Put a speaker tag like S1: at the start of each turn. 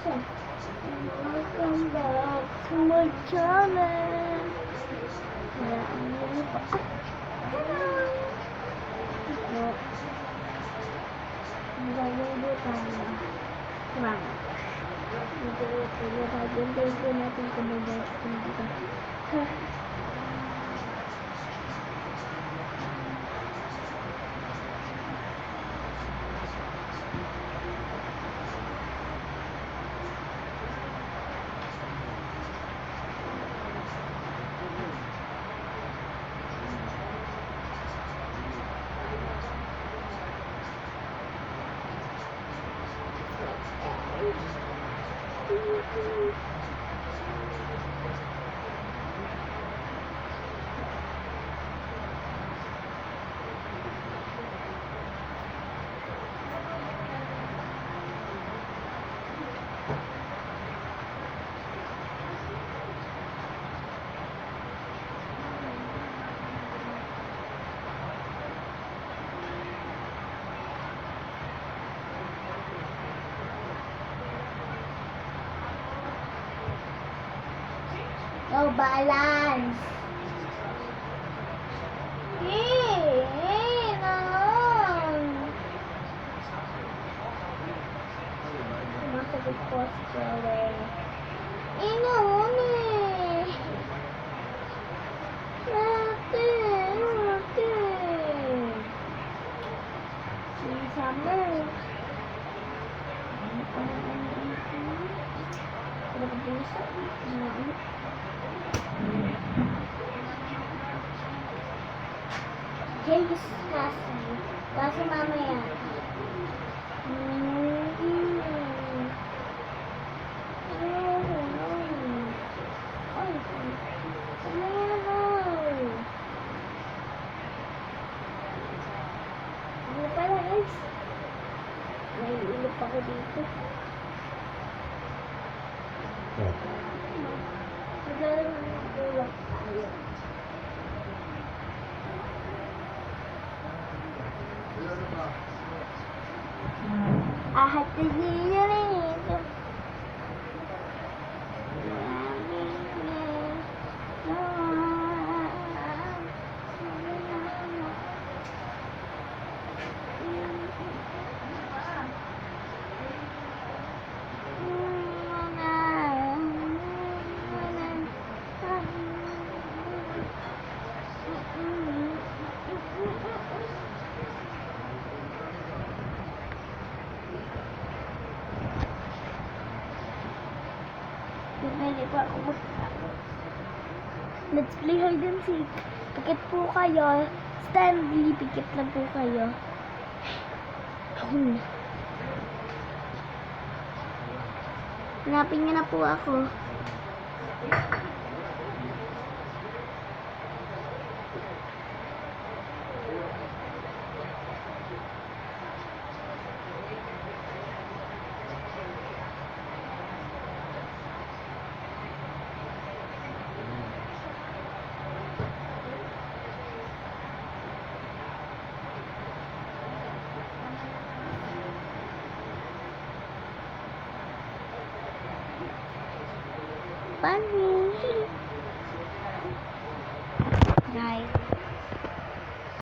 S1: Welcome back to my channel. Wala ang nila pa. Hello. Ang gagawin tayo. Wow. Hintay ko natin kung mag-guys dito. No balance. Masakit po si Joey. Summer. James kasi mamaya. Ano pala guys? Naiilip ako dito. Maglalaro ng tulak tayo. Ahatid niyo rin ito. Pwede pa ako Let's play hide and seek. Pikit po kayo. Stanley, pikit lang po kayo. Hanapin niyo na po ako. Bunny.